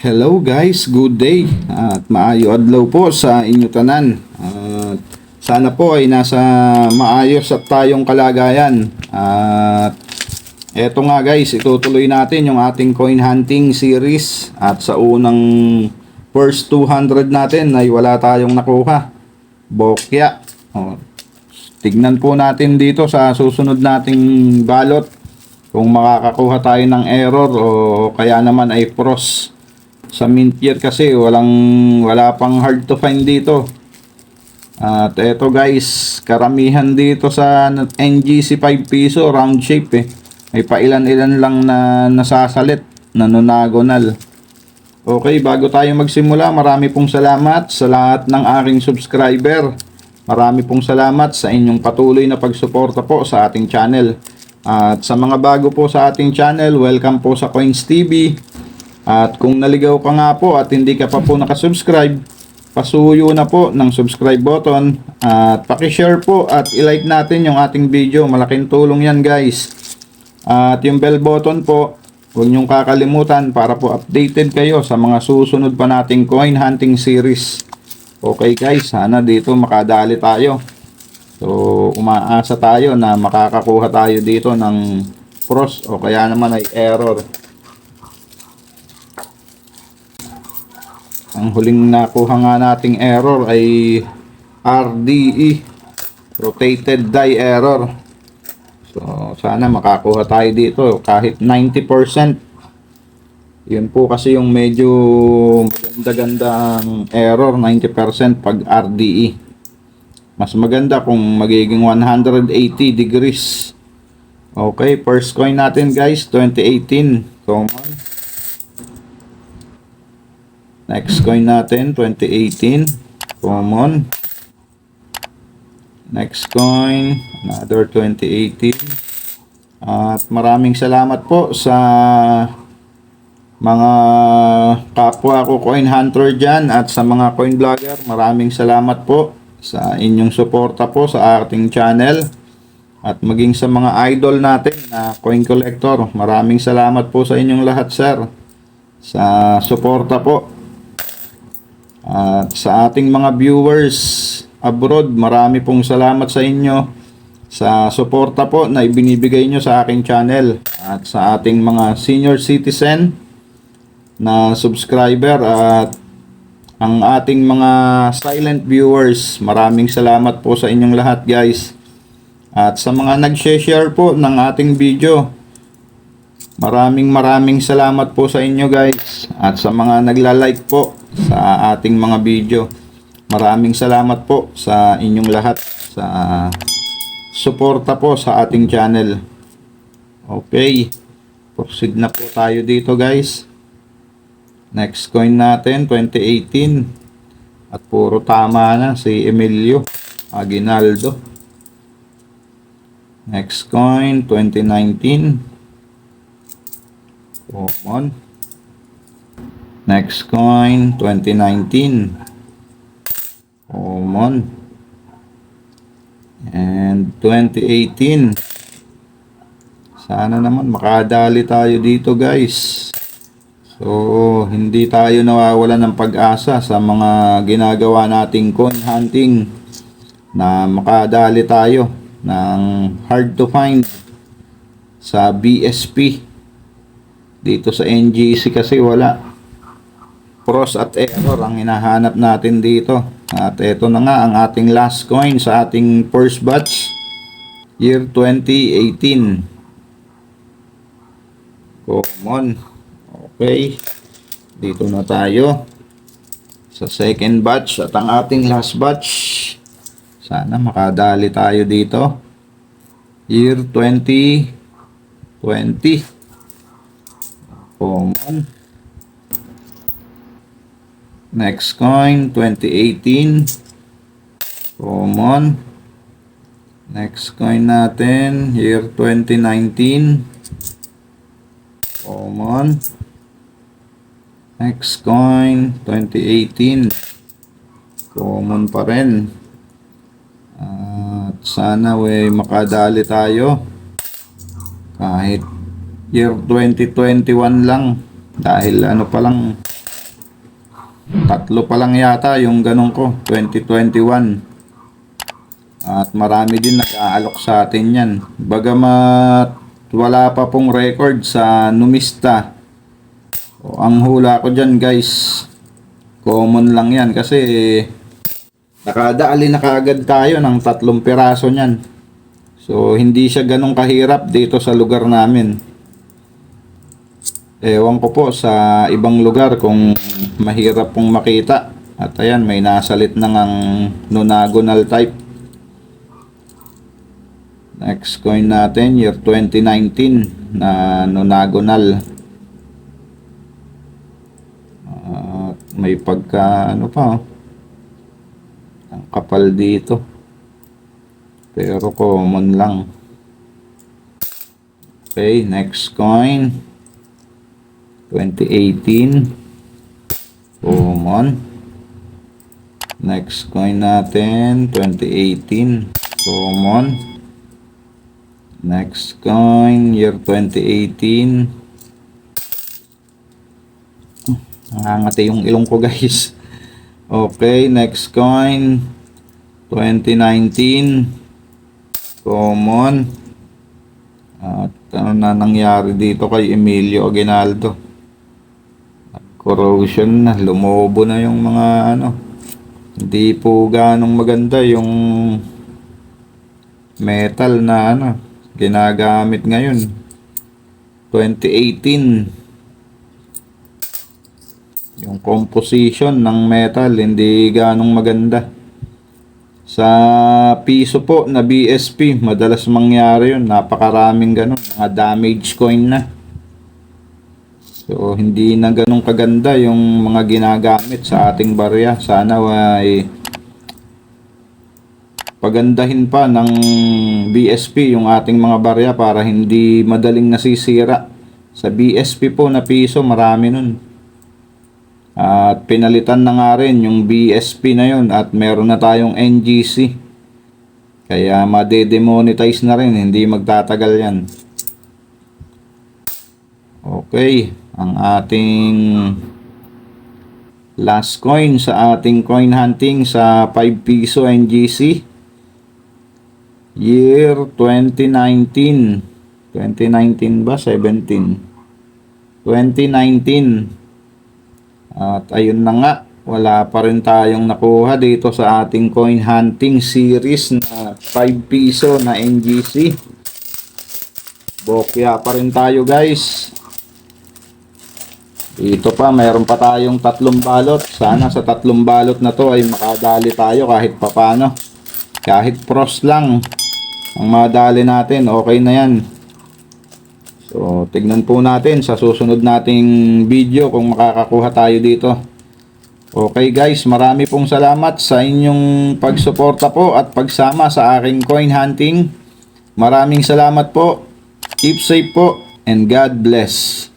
Hello guys, good day at maayo adlaw po sa inyo tanan. At sana po ay nasa maayos at tayong kalagayan. At eto nga guys, itutuloy natin yung ating coin hunting series. At sa unang first 200 natin ay wala tayong nakuha. Bokya. Tignan po natin dito sa susunod nating balot kung makakakuha tayo ng error o kaya naman ay pros. Sa mint year kasi wala pang hard to find dito. At eto guys, karamihan dito sa NGC 5 piso round shape May pailan-ilan lang na nasasalit, nanonagonal. Okay, bago tayo magsimula, marami pong salamat sa lahat ng aking subscriber. Marami pong salamat sa inyong patuloy na pagsuporta po sa ating channel. At sa mga bago po sa ating channel, welcome po sa Coins TV. At kung naligaw ka nga po at hindi ka pa po nakasubscribe, pasuyo na po ng subscribe button at paki-share po at i-like natin yung ating video. Malaking tulong yan guys. At yung bell button po, huwag nyong kakalimutan para po updated kayo sa mga susunod pa nating coin hunting series. Okay guys, sana dito makadali tayo. So umaasa tayo na makakakuha tayo dito ng pros o kaya naman ay error. Ang huling nakuha nga nating error ay RDE, rotated die error. So sana makakuha tayo dito kahit 90%. Yun po kasi yung medyo maganda-gandang error, 90% pag RDE. Mas maganda kung magiging 180 degrees. Okay, first coin natin guys, 2018 common. Next coin natin, 2018, common. Next coin, another 2018. At maraming salamat po sa mga kapwa ko coin hunter dyan at sa mga coin vlogger. Maraming salamat po sa inyong suporta po sa ating channel. At maging sa mga idol natin na coin collector. Maraming salamat po sa inyong lahat sir. Sa suporta po. At sa ating mga viewers abroad, marami pong salamat sa inyo sa suporta po na ibinibigay nyo sa aking channel. At sa ating mga senior citizen na subscriber at ang ating mga silent viewers, maraming salamat po sa inyong lahat guys. At sa mga nag-share po ng ating video, maraming salamat po sa inyo guys. At sa mga nagla-like po sa ating mga video, maraming salamat po sa inyong lahat sa suporta po sa ating channel. Okay, proceed na po tayo dito guys. Next coin natin 2018 at puro tama na si Emilio Aguinaldo. Next coin 2019 common. Next coin 2019 common. And 2018, sana naman makadali tayo dito guys. So hindi tayo nawawalan ng pag-asa sa mga ginagawa nating coin hunting na makadali tayo ng hard to find sa BSP. Dito sa NGC kasi wala. Pros at error ang hinahanap natin dito. At ito na nga ang ating last coin sa ating first batch, year 2018. Common. Okay. Dito na tayo sa second batch at ang ating last batch. Sana makadali tayo dito. Year 2020. Common. Next coin 2018 common. Next coin natin year 2019 common. Next coin 2018 common pa rin. At sana makadali tayo kahit year 2021 lang dahil ano pa lang Tatlo pa lang yata yung ganun ko, 2021. At marami din nag-aalok sa atin yan. Bagamat wala pa pong record sa numista. O, ang hula ko dyan guys, common lang yan kasi nakadaali na kaagad tayo ng 3 piraso niyan. So hindi siya ganun kahirap dito sa lugar namin. Ewan ko po sa ibang lugar kung mahirap pong makita. At ayan, may nasalit na ngang nonagonal type. Next coin natin, year 2019 na nonagonal. May pagka ano pa, ang kapal dito. Pero common lang. Okay, next coin. 2018. Common. Next coin natin, 2018. Common. Next coin, year 2018. Nangangati yung ilong ko guys. Okay, next coin, 2019. Common. At ano na nangyari dito kay Emilio Aguinaldo? Corrosion na, lumobo na yung mga ano. Hindi po ganong maganda yung metal na ano ginagamit ngayon. 2018, yung composition ng metal hindi ganong maganda. Sa piso po na BSP madalas mangyari yun, napakaraming ganon, mga damage coin na. So hindi na ganong kaganda yung mga ginagamit sa ating barya. Sana ay pagandahin pa ng BSP yung ating mga barya para hindi madaling nasisira. Sa BSP po na piso marami nun. At pinalitan na nga rin yung BSP na yun at meron na tayong NGC. Kaya made-demonetize na rin, hindi magtatagal yan. Okay, ang ating last coin sa ating coin hunting sa 5 piso NGC. Year 2019. 2019 ba? 17. 2019. At ayun na nga, wala pa rin tayong nakuha dito sa ating coin hunting series na 5 piso na NGC. Bokya pa rin tayo guys. Dito pa, mayroon pa tayong 3 balot. Sana sa 3 balot na to ay makadali tayo kahit papano. Kahit pros lang ang madali natin, okay na yan. So, tignan po natin sa susunod nating video kung makakakuha tayo dito. Okay guys, marami pong salamat sa inyong pagsuporta po at pagsama sa aking coin hunting. Maraming salamat po. Keep safe po and God bless.